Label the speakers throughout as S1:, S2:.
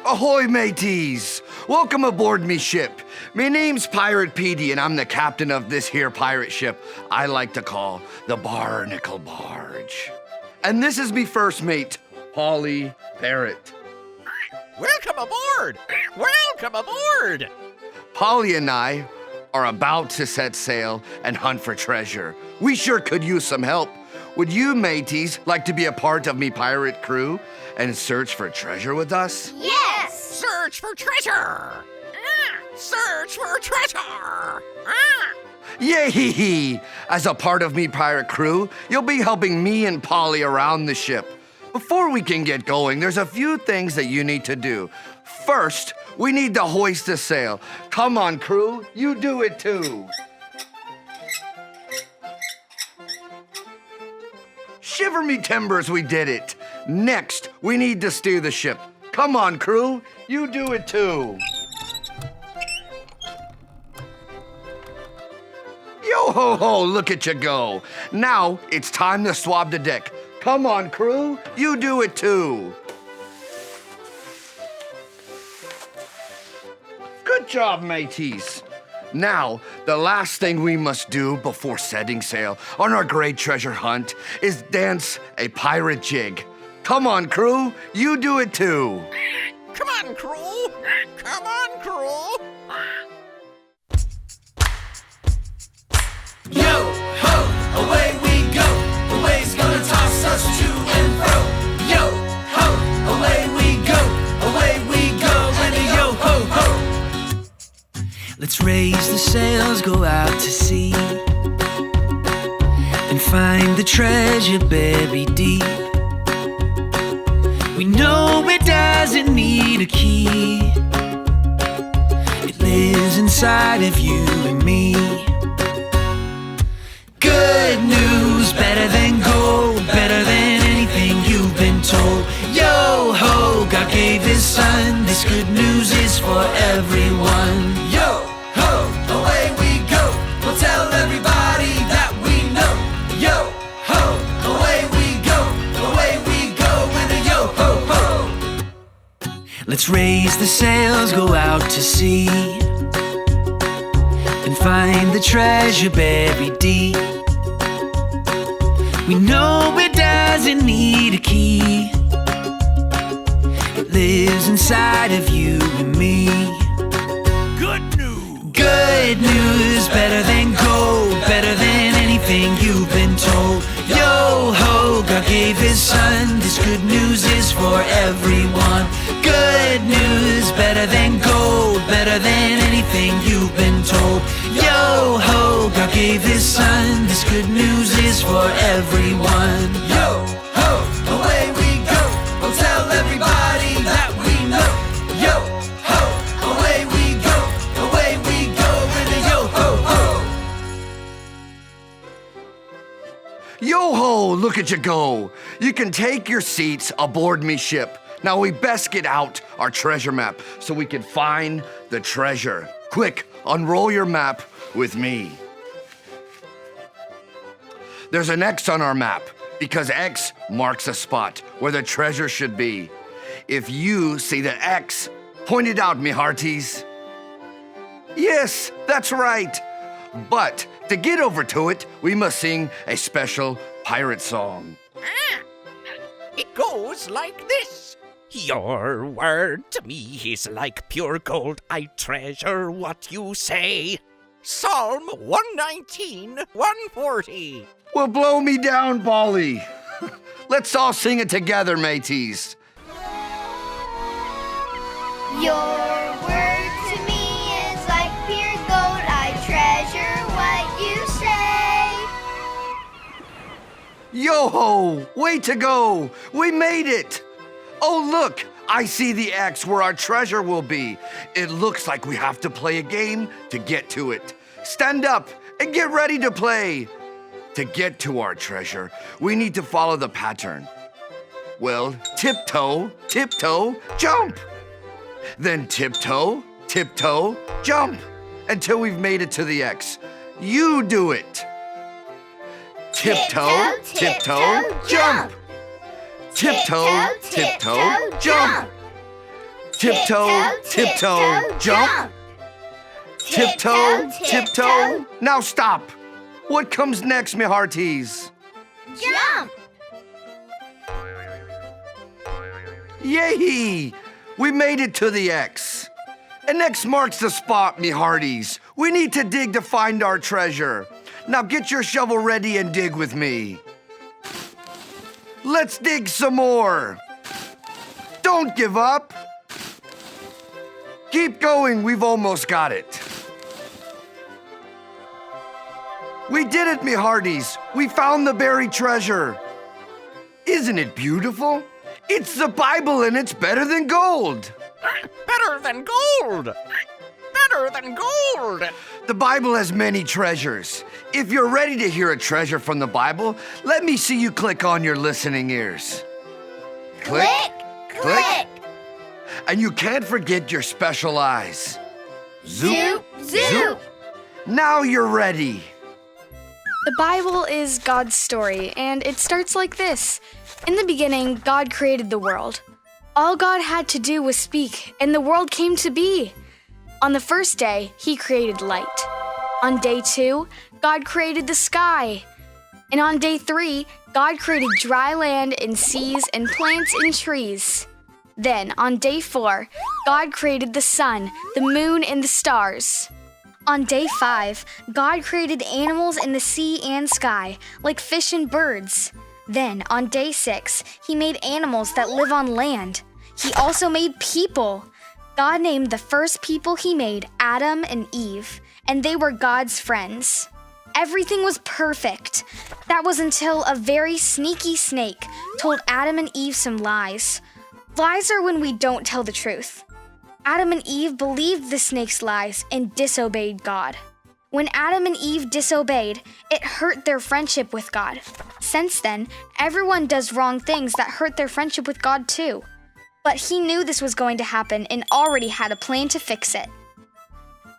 S1: Ahoy, mateys! Welcome aboard me ship. Me name's Pirate Petey, and I'm the captain of this here pirate ship I like to call the Barnacle Barge. And this is me first mate, Polly Parrot.
S2: Welcome aboard! Welcome aboard!
S1: Polly and I are about to set sail and hunt for treasure. We sure could use some help. Would you mateys like to be a part of me pirate crew and search for treasure with us?
S3: Yes!
S2: Search for treasure! Search for treasure!
S1: Yay! As a part of me pirate crew, you'll be helping me and Polly around the ship. Before we can get going, there's a few things that you need to do. First, we need to hoist the sail. Come on, crew, you do it too. Shiver me timbers, we did it. Next, we need to steer the ship. Come on, crew, you do it too. Yo-ho-ho, look at you go. Now, it's time to swab the deck. Come on, crew, you do it too. Good job, mateys. Now, the last thing we must do before setting sail on our great treasure hunt is dance a pirate jig. Come on, crew, you do it too.
S2: Come on, crew! Come on, crew!
S4: Yo, ho, away we go. The wave's gonna toss us to and fro. Yo, ho, away we go. And a yo, ho, ho.
S5: Let's raise the sails, go out to sea, and find the treasure buried deep. We know it doesn't need a key. It lives inside of you and me. Good news, better than gold, better than anything you've been told. Yo ho, God gave his son, this good news is for everyone.
S4: Yo, ho, away we go. We'll tell everybody that we know. Yo, ho, away we go. And a yo, ho, ho.
S5: Let's raise the sails, go out to sea, and find the treasure buried deep. We know it doesn't need a key. It lives inside of you and me.
S2: Good news!
S5: Good news, better than gold, better than anything you've been told. Yo ho, God gave his son, this good news is for everyone. Good news, better than gold, better than anything you've been told. Yo ho, God gave his son, this good news is for everyone.
S4: Yo, ho, away we go. We'll tell everybody that we know. Yo, ho, away we go. And a yo, ho, ho.
S1: Yo-ho, look at you go. You can take your seats aboard me ship. Now we best get out our treasure map so we can find the treasure. Quick, unroll your map with me. There's an X on our map because X marks a spot where the treasure should be. If you see the X, point it out, me hearties. Yes, that's right. But to get over to it, we must sing a special pirate song.
S2: It goes like this. Your word to me is like pure gold. I treasure what you say. Psalm 119, 140.
S1: Well, blow me down, Polly. Let's all sing it together, mateys.
S3: Your word to me is like pure gold. I treasure what you say.
S1: Yo-ho, way to go. We made it. Oh, look, I see the X where our treasure will be. It looks like we have to play a game to get to it. Stand up and get ready to play. To get to our treasure, we need to follow the pattern. Well, tiptoe, tiptoe, jump. Then tiptoe, tiptoe, jump until we've made it to the X. You do it. Tiptoe, tiptoe, jump. Tiptoe, tiptoe, jump. Tiptoe, tiptoe, jump. Tiptoe, tiptoe. Now stop. What comes next, me hearties?
S3: Jump.
S1: Yay! We made it to the X. And X marks the spot, me hearties. We need to dig to find our treasure. Now get your shovel ready and dig with me. Let's dig some more. Don't give up. Keep going, we've almost got it. We did it, me hearties. We found the buried treasure. Isn't it beautiful? It's the Bible and it's better than gold.
S2: Better than gold! Better than gold!
S1: The Bible has many treasures. If you're ready to hear a treasure from the Bible, let me see you click on your listening ears.
S3: Click, click.
S1: And you can't forget your special eyes.
S3: Zoop, zoop.
S1: Now you're ready.
S6: The Bible is God's story, and it starts like this. In the beginning, God created the world. All God had to do was speak, and the world came to be. On the first day, He created light. On day 2, God created the sky. And on day 3, God created dry land and seas and plants and trees. Then, on day 4, God created the sun, the moon, and the stars. On day 5, God created animals in the sea and sky, like fish and birds. Then, on day 6, He made animals that live on land. He also made people. God named the first people He made Adam and Eve, and they were God's friends. Everything was perfect. That was until a very sneaky snake told Adam and Eve some lies. Lies are when we don't tell the truth. Adam and Eve believed the snake's lies and disobeyed God. When Adam and Eve disobeyed, it hurt their friendship with God. Since then, everyone does wrong things that hurt their friendship with God too. But He knew this was going to happen and already had a plan to fix it.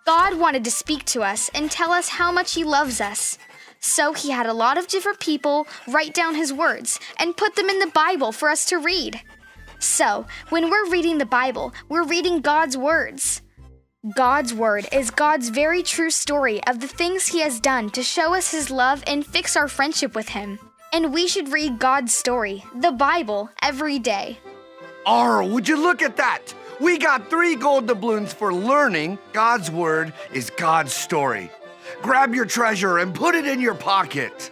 S6: God wanted to speak to us and tell us how much He loves us. So He had a lot of different people write down His words and put them in the Bible for us to read. So, when we're reading the Bible, we're reading God's words. God's word is God's very true story of the things He has done to show us His love and fix our friendship with Him. And we should read God's story, the Bible, every day.
S1: Would you look at that? We got 3 gold doubloons for learning God's word is God's story. Grab your treasure and put it in your pocket.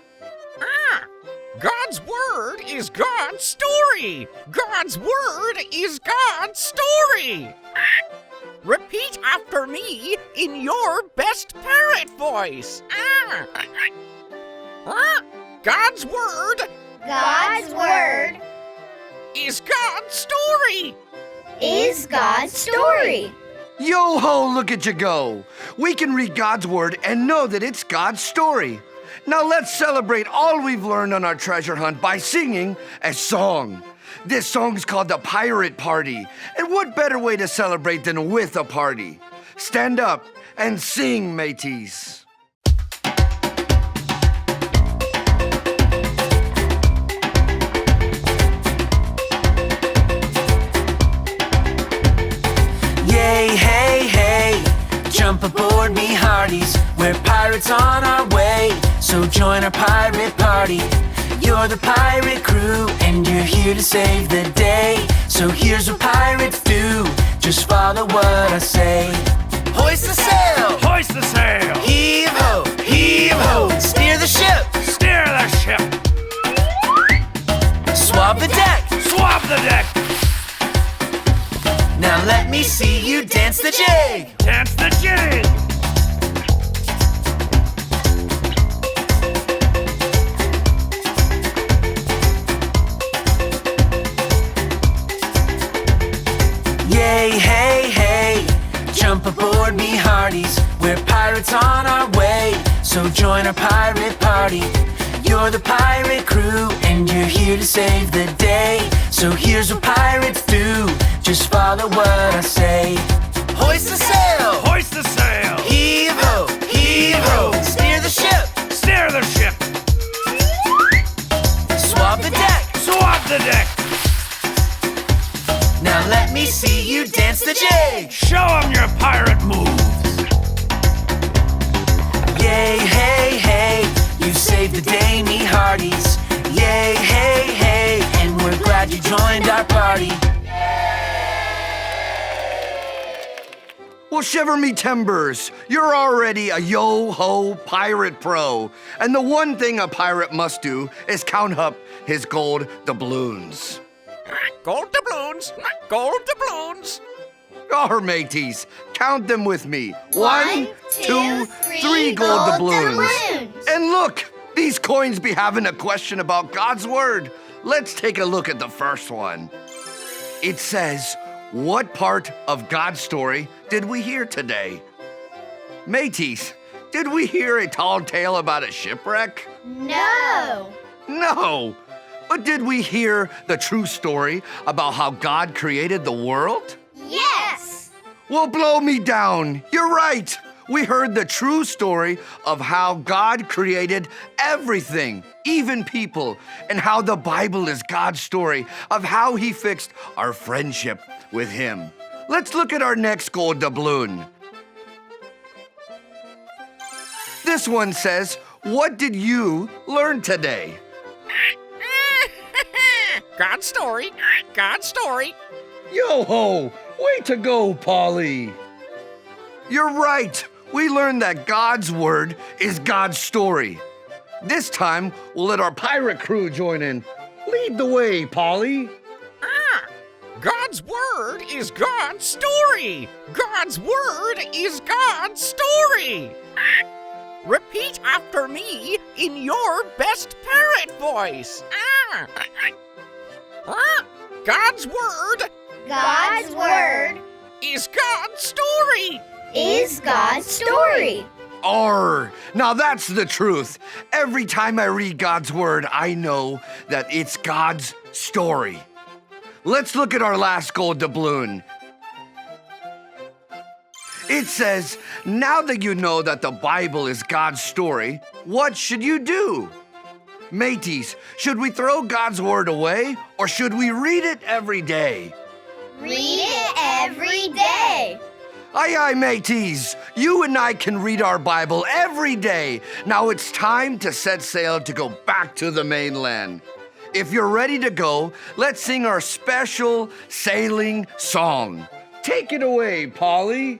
S2: God's word is God's story! God's word is God's story! Repeat after me in your best parrot voice. God's word
S3: God's word
S2: is God's story!
S3: is God's story.
S1: Yo-ho, look at you go. We can read God's word and know that it's God's story. Now let's celebrate all we've learned on our treasure hunt by singing a song. This song's called the Pirate Party. And what better way to celebrate than with a party? Stand up and sing, mateys.
S5: Yay, hey, hey, jump aboard me hearties. We're pirates on our way, so join our pirate party. You're the pirate crew, and you're here to save the day. So here's what pirates do, just follow what I say. Hoist the sail!
S2: Hoist the sail!
S5: Heave ho! Heave ho! Steer the ship!
S2: Steer the ship!
S5: Swab the deck!
S2: Swab the deck!
S5: Now let me see you dance the jig!
S2: Dance the jig!
S5: Yay, hey, hey, jump aboard me hearties. We're pirates on our way, so join our pirate party. You're the pirate crew, and you're here to save the day. So here's what pirates do, just follow what I say. Hoist the sail!
S2: Hoist the sail!
S5: Heave ho! Heave ho! Steer the ship!
S2: Steer the ship!
S5: Swab the deck!
S2: Swab the deck!
S5: Now Now let me see you dance the jig.
S7: Show 'em your pirate moves.
S5: Yay, hey, hey, you saved the day, me hearties. Yay, hey, hey, and we're glad you joined our party.
S1: Well, shiver me timbers, you're already a yo-ho pirate pro. And the one thing a pirate must do is count up his gold doubloons.
S2: Gold doubloons, gold doubloons.
S1: Our mateys, count them with me.
S3: 1, 2, 3
S1: gold doubloons.
S3: doubloons.
S1: And look, these coins be having a question about God's word. Let's take a look at the first one. It says, what part of God's story did we hear today? Mateys, did we hear a tall tale about a shipwreck?
S3: No.
S1: No. But did we hear the true story about how God created the world?
S3: Yes.
S1: Well, blow me down. You're right. We heard the true story of how God created everything, even people, and how the Bible is God's story of how he fixed our friendship with him. Let's look at our next gold doubloon. This one says, what did you learn today?
S2: God's story, God's story.
S1: Yo-ho! Way to go, Polly! You're right. We learned that God's word is God's story. This time, we'll let our pirate crew join in. Lead the way, Polly.
S2: God's word is God's story. God's word is God's story. Repeat after me in your best parrot voice. God's word
S3: God's word
S2: is God's story.
S3: is God's story.
S1: Arr! Now that's the truth. Every time I read God's word, I know that it's God's story. Let's look at our last gold doubloon. It says, now that you know that the Bible is God's story, what should you do? Mateys, should we throw God's word away or should we read it every day?
S3: Read it every day.
S1: Aye, aye, mateys. You and I can read our Bible every day. Now it's time to set sail to go back to the mainland. If you're ready to go, let's sing our special sailing song. Take it away, Polly.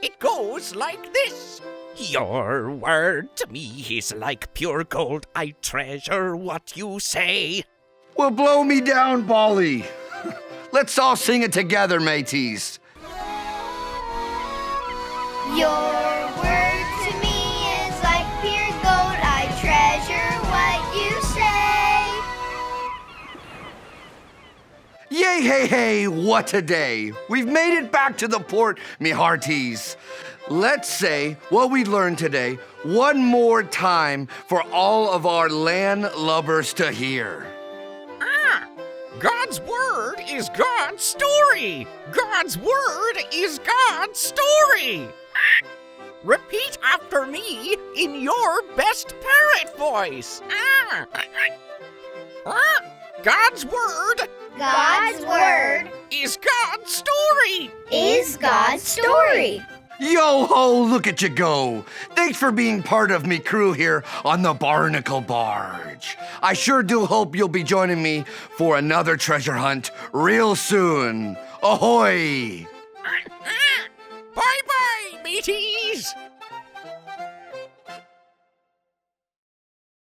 S2: It goes like this. Your word to me is like pure gold. I treasure what you say.
S1: Well, blow me down, Polly. Let's all sing it together, mateys.
S3: Your word to me is like pure gold. I treasure what you say.
S1: Yay, hey, hey, what a day. We've made it back to the port, me hearties. Let's say what we learned today one more time for all of our land lubbers to hear.
S2: God's word is God's story. God's word is God's story. Repeat after me in your best parrot voice. God's word
S3: God's word
S2: is God's story.
S3: is God's story.
S1: Yo-ho, look at you go. Thanks for being part of me crew here on the Barnacle Barge. I sure do hope you'll be joining me for another treasure hunt real soon. Ahoy!